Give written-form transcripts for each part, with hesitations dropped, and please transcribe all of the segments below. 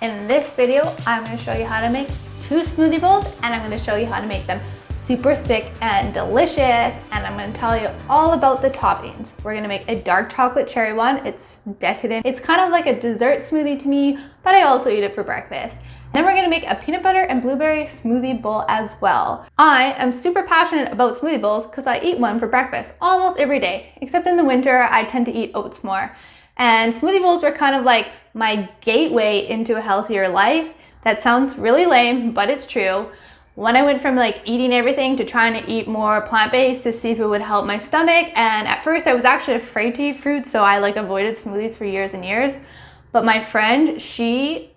In this video, I'm going to show you how to make 2 smoothie bowls, and I'm going to show you how to make them super thick and delicious, and I'm going to tell you all about the toppings. We're going to make a dark chocolate cherry one. It's decadent. It's kind of like a dessert smoothie to me, but I also eat it for breakfast. Then we're gonna make a peanut butter and blueberry smoothie bowl as well. I am super passionate about smoothie bowls because I eat one for breakfast almost every day, except in the winter, I tend to eat oats more. And smoothie bowls were kind of like my gateway into a healthier life. That sounds really lame, but it's true. When I went from like eating everything to trying to eat more plant-based to see if it would help my stomach. And at first I was actually afraid to eat fruit, so I avoided smoothies for years and years. But my friend, she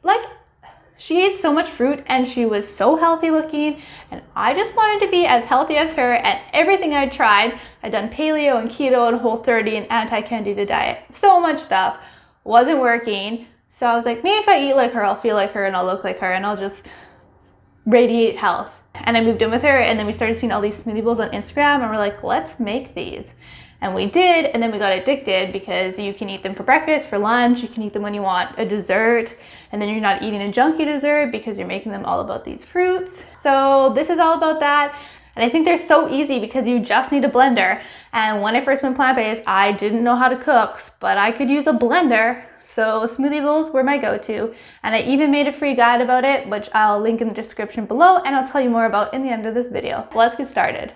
ate so much fruit and she was so healthy looking, and I just wanted to be as healthy as her. And everything I tried, I'd done paleo and keto and Whole30 and anti-candida diet, so much stuff, wasn't working. So I was like, maybe if I eat like her, I'll feel like her and I'll look like her and I'll just radiate health. And I moved in with her, and then we started seeing all these smoothie bowls on Instagram, and we're like, let's make these. And we did, and then we got addicted because you can eat them for breakfast, for lunch, you can eat them when you want a dessert, and then you're not eating a junky dessert because you're making them all about these fruits. So this is all about that. And I think they're so easy because you just need a blender. And when I first went plant-based, I didn't know how to cook, but I could use a blender. So smoothie bowls were my go-to. And I even made a free guide about it, which I'll link in the description below, and I'll tell you more about in the end of this video. Let's get started.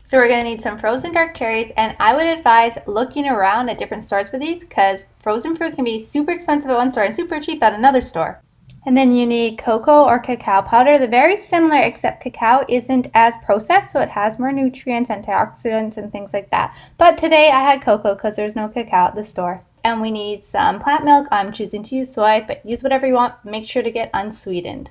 So we're gonna need some frozen dark cherries, and I would advise looking around at different stores for these because frozen fruit can be super expensive at one store and super cheap at another store. And then you need cocoa or cacao powder. They're very similar, except cacao isn't as processed, so it has more nutrients, antioxidants, and things like that. But today I had cocoa because there's no cacao at the store. And we need some plant milk. I'm choosing to use soy, but use whatever you want. Make sure to get unsweetened.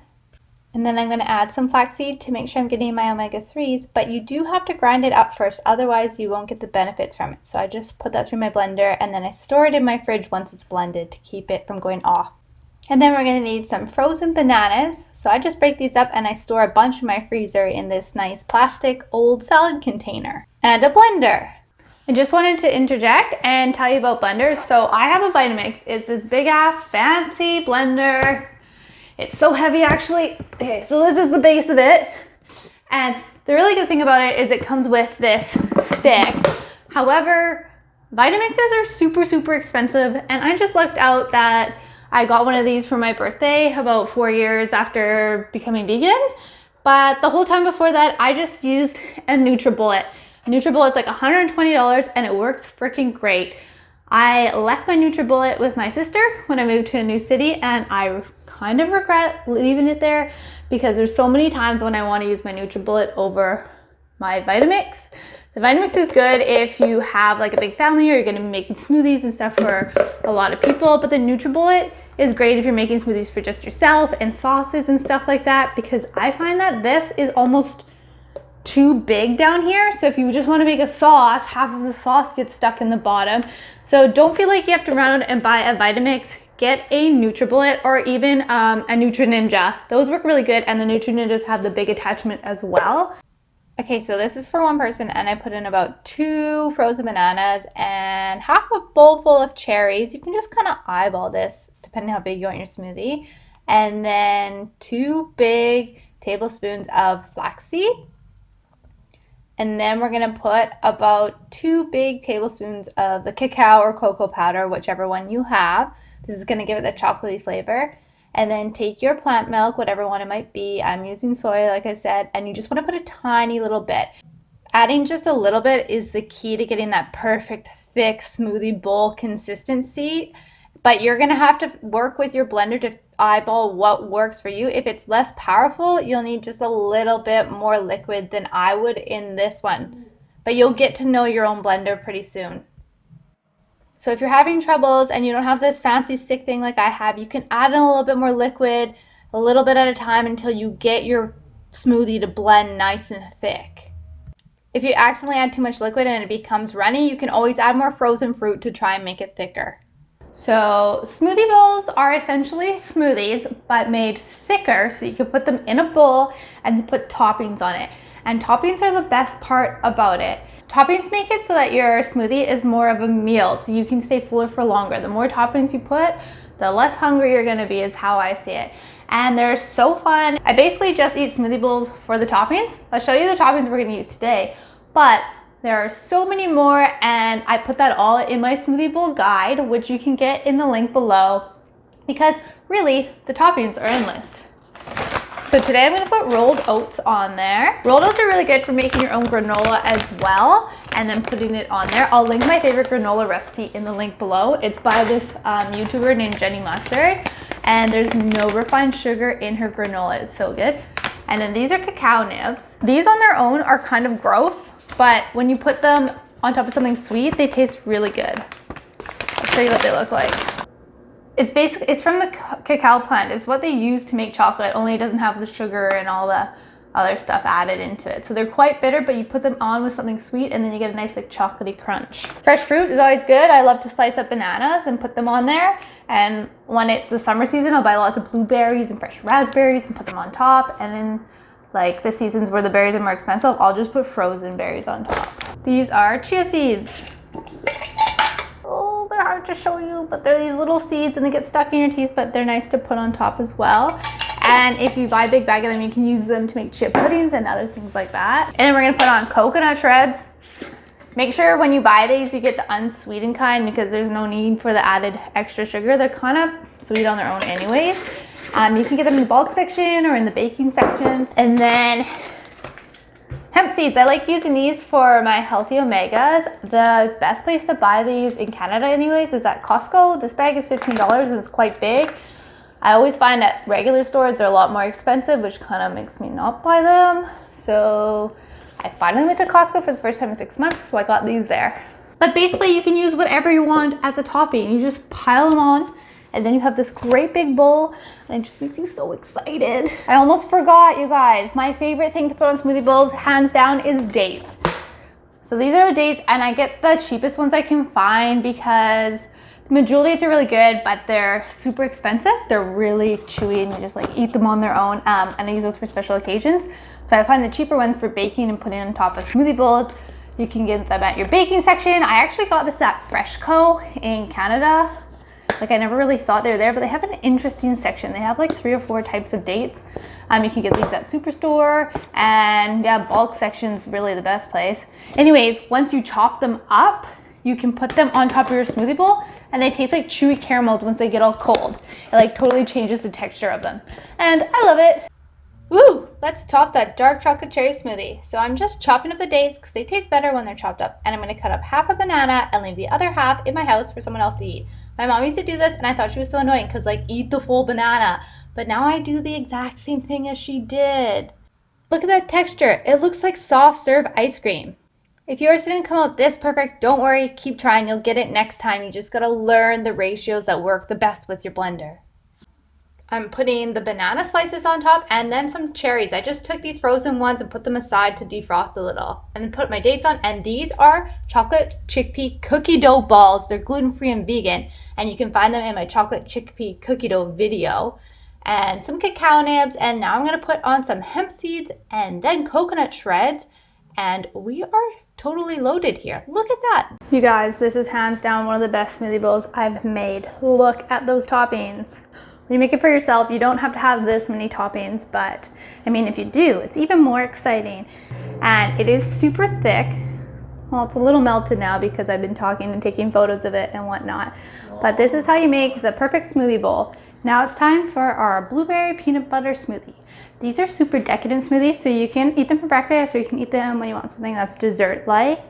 And then I'm going to add some flaxseed to make sure I'm getting my omega-3s, but you do have to grind it up first, otherwise you won't get the benefits from it. So I just put that through my blender, and then I store it in my fridge once it's blended to keep it from going off. And then we're going to need some frozen bananas. So I just break these up and I store a bunch in my freezer in this nice plastic old salad container. And a blender. I just wanted to interject and tell you about blenders. So I have a Vitamix. It's this big ass fancy blender. It's so heavy actually. Okay, so this is the base of it. And the really good thing about it is it comes with this stick. However, Vitamixes are super, super expensive. And I just lucked out that I got one of these for my birthday about 4 years after becoming vegan. But the whole time before that, I just used a NutriBullet. NutriBullet is like $120 and it works freaking great. I left my NutriBullet with my sister when I moved to a new city, and I kind of regret leaving it there because there's so many times when I want to use my NutriBullet over my Vitamix. The Vitamix is good if you have like a big family or you're going to be making smoothies and stuff for a lot of people, but the NutriBullet is great if you're making smoothies for just yourself and sauces and stuff like that, because I find that this is almost too big down here. So if you just want to make a sauce, half of the sauce gets stuck in the bottom. So don't feel like you have to run out and buy a Vitamix. Get a NutriBullet or even a Nutri-Ninja. Those work really good, and the Nutri-Ninjas have the big attachment as well. Okay, so this is for one person, and I put in about 2 frozen bananas and half a bowl full of cherries. You can just kind of eyeball this depending on how big you want your smoothie. And then 2 big tablespoons of flaxseed. And then we're going to put about 2 big tablespoons of the cacao or cocoa powder, whichever one you have. This is going to give it the chocolatey flavor. And then take your plant milk, whatever one it might be. I'm using soy, like I said, and you just want to put a tiny little bit. Adding just a little bit is the key to getting that perfect thick smoothie bowl consistency. But you're going to have to work with your blender to eyeball what works for you. If it's less powerful, you'll need just a little bit more liquid than I would in this one. But you'll get to know your own blender pretty soon. So if you're having troubles and you don't have this fancy stick thing like I have, you can add in a little bit more liquid, a little bit at a time, until you get your smoothie to blend nice and thick. If you accidentally add too much liquid and it becomes runny, you can always add more frozen fruit to try and make it thicker. So smoothie bowls are essentially smoothies, but made thicker, so you can put them in a bowl and put toppings on it. And toppings are the best part about it. Toppings make it so that your smoothie is more of a meal, so you can stay fuller for longer. The more toppings you put, the less hungry you're gonna be, is how I see it. And they're so fun. I basically just eat smoothie bowls for the toppings. I'll show you the toppings we're gonna use today, but there are so many more, and I put that all in my smoothie bowl guide, which you can get in the link below, because really, the toppings are endless. So today I'm gonna put rolled oats on there. Rolled oats are really good for making your own granola as well, and then putting it on there. I'll link my favorite granola recipe in the link below. It's by this YouTuber named Jenny Mustard, and there's no refined sugar in her granola. It's so good. And then these are cacao nibs. These on their own are kind of gross, but when you put them on top of something sweet, they taste really good. I'll show you what they look like. It's from the cacao plant. It's what they use to make chocolate, only it doesn't have the sugar and all the other stuff added into it. So they're quite bitter, but you put them on with something sweet and then you get a nice like chocolatey crunch. Fresh fruit is always good. I love to slice up bananas and put them on there. And when it's the summer season, I'll buy lots of blueberries and fresh raspberries and put them on top. And in like the seasons where the berries are more expensive, I'll just put frozen berries on top. These are chia seeds. Oh, they're hard to show you, but they're these little seeds and they get stuck in your teeth, but they're nice to put on top as well. And if you buy a big bag of them, you can use them to make chip puddings and other things like that. And then we're gonna put on coconut shreds. Make sure when you buy these, you get the unsweetened kind, because there's no need for the added extra sugar. They're kind of sweet on their own anyways. You can get them in the bulk section or in the baking section. And then hemp seeds. I like using these for my healthy omegas. The best place to buy these in Canada anyways is at Costco. This bag is $15 and it's quite big. I always find at regular stores they're a lot more expensive, which kind of makes me not buy them. So I finally went to Costco for the first time in 6 months, so I got these there. But basically you can use whatever you want as a topping. You just pile them on, and then you have this great big bowl, and it just makes you so excited. I almost forgot, you guys. My favorite thing to put on smoothie bowls, hands down, is dates. So these are the dates, and I get the cheapest ones I can find because the Medjool dates are really good, but they're super expensive. They're really chewy, and you just like eat them on their own, and I use those for special occasions. So I find the cheaper ones for baking and putting on top of smoothie bowls. You can get them at your baking section. I actually got this at Freshco in Canada. Like, I never really thought they were there, but they have an interesting section. They have like 3 or 4 types of dates. You can get these at Superstore, and yeah, bulk section's really the best place. Anyways, once you chop them up, you can put them on top of your smoothie bowl, and they taste like chewy caramels once they get all cold. It like totally changes the texture of them, and I love it. Woo! Let's top that dark chocolate cherry smoothie. So I'm just chopping up the dates because they taste better when they're chopped up, and I'm going to cut up half a banana and leave the other half in my house for someone else to eat. My mom used to do this, and I thought she was so annoying because like, eat the full banana. But now I do the exact same thing as she did. Look at that texture. It looks like soft serve ice cream. If yours didn't come out this perfect, don't worry, keep trying. You'll get it next time. You just gotta learn the ratios that work the best with your blender. I'm putting the banana slices on top and then some cherries. I just took these frozen ones and put them aside to defrost a little. And then put my dates on, and these are chocolate chickpea cookie dough balls. They're gluten-free and vegan, and you can find them in my chocolate chickpea cookie dough video. And some cacao nibs, and now I'm gonna put on some hemp seeds and then coconut shreds, and we are totally loaded here. Look at that. You guys, this is hands down one of the best smoothie bowls I've made. Look at those toppings. When you make it for yourself, you don't have to have this many toppings, but I mean, if you do, it's even more exciting. And it is super thick. Well, it's a little melted now because I've been talking and taking photos of it and whatnot. But this is how you make the perfect smoothie bowl. Now it's time for our blueberry peanut butter smoothie. These are super decadent smoothies, so you can eat them for breakfast or you can eat them when you want something that's dessert-like.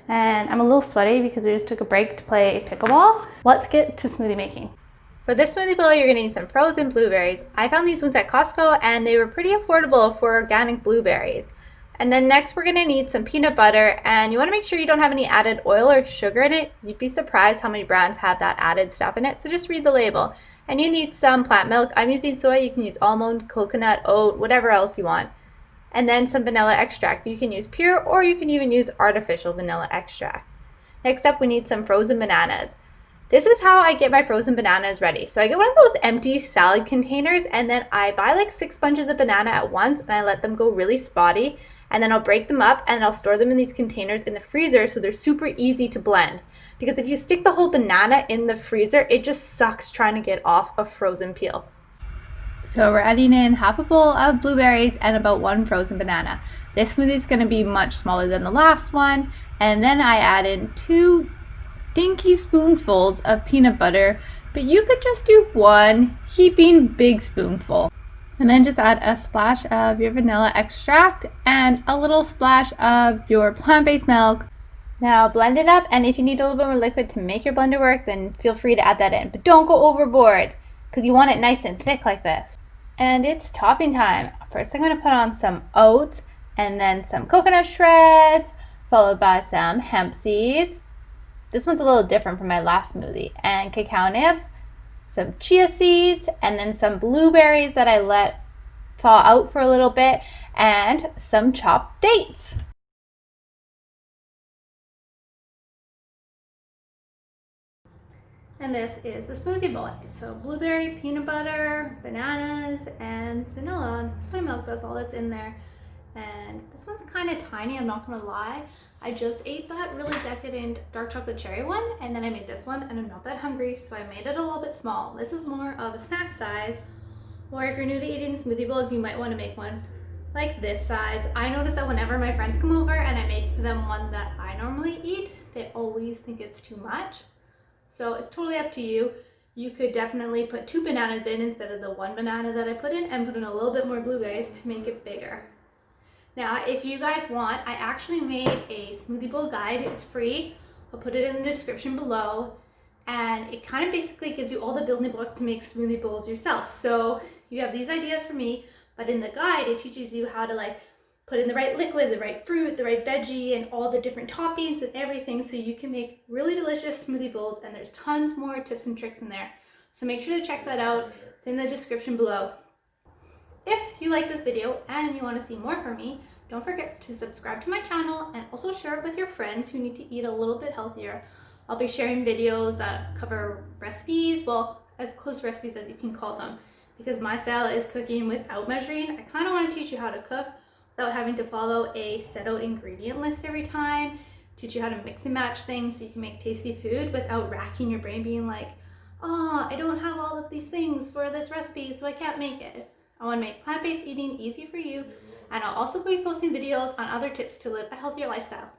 And I'm a little sweaty because we just took a break to play pickleball. Let's get to smoothie making. For this smoothie bowl, you're gonna need some frozen blueberries. I found these ones at Costco and they were pretty affordable for organic blueberries. And then next we're gonna need some peanut butter, and you wanna make sure you don't have any added oil or sugar in it. You'd be surprised how many brands have that added stuff in it, so just read the label. And you need some plant milk. I'm using soy. You can use almond, coconut, oat, whatever else you want. And then some vanilla extract. You can use pure or you can even use artificial vanilla extract. Next up, we need some frozen bananas. This is how I get my frozen bananas ready. So I get one of those empty salad containers, and then I buy like 6 bunches of banana at once, and I let them go really spotty, and then I'll break them up and I'll store them in these containers in the freezer so they're super easy to blend. Because if you stick the whole banana in the freezer, it just sucks trying to get off a frozen peel. So we're adding in half a bowl of blueberries and about 1 frozen banana. This smoothie is going to be much smaller than the last one, and then I add in 2 dinky spoonfuls of peanut butter, but you could just do 1 heaping big spoonful. And then just add a splash of your vanilla extract and a little splash of your plant-based milk. Now blend it up, and if you need a little bit more liquid to make your blender work, then feel free to add that in. But don't go overboard, because you want it nice and thick like this. And it's topping time. First I'm going to put on some oats, and then some coconut shreds, followed by some hemp seeds. This one's a little different from my last smoothie. And cacao nibs, some chia seeds, and then some blueberries that I let thaw out for a little bit, and some chopped dates. And this is the smoothie bowl. So blueberry, peanut butter, bananas, and vanilla. Soy milk, that's all that's in there. And this one's kind of tiny, I'm not gonna lie. I just ate that really decadent dark chocolate cherry one, and then I made this one, and I'm not that hungry, so I made it a little bit small. This is more of a snack size, or if you're new to eating smoothie bowls, you might want to make one like this size. I notice that whenever my friends come over and I make them one that I normally eat, they always think it's too much. So it's totally up to you. You could definitely put 2 bananas in instead of the 1 banana that I put in, and put in a little bit more blueberries to make it bigger. Now, if you guys want, I actually made a smoothie bowl guide. It's free. I'll put it in the description below. And it kind of basically gives you all the building blocks to make smoothie bowls yourself. So you have these ideas for me, but in the guide, it teaches you how to like put in the right liquid, the right fruit, the right veggie, and all the different toppings and everything, so you can make really delicious smoothie bowls. And there's tons more tips and tricks in there. So make sure to check that out. It's in the description below. If you like this video and you want to see more from me, don't forget to subscribe to my channel and also share it with your friends who need to eat a little bit healthier. I'll be sharing videos that cover recipes, well, as close recipes as you can call them, because my style is cooking without measuring. I kind of want to teach you how to cook without having to follow a set out ingredient list every time, teach you how to mix and match things so you can make tasty food without racking your brain being like, oh, I don't have all of these things for this recipe, so I can't make it. I want to make plant-based eating easy for you, and I'll also be posting videos on other tips to live a healthier lifestyle.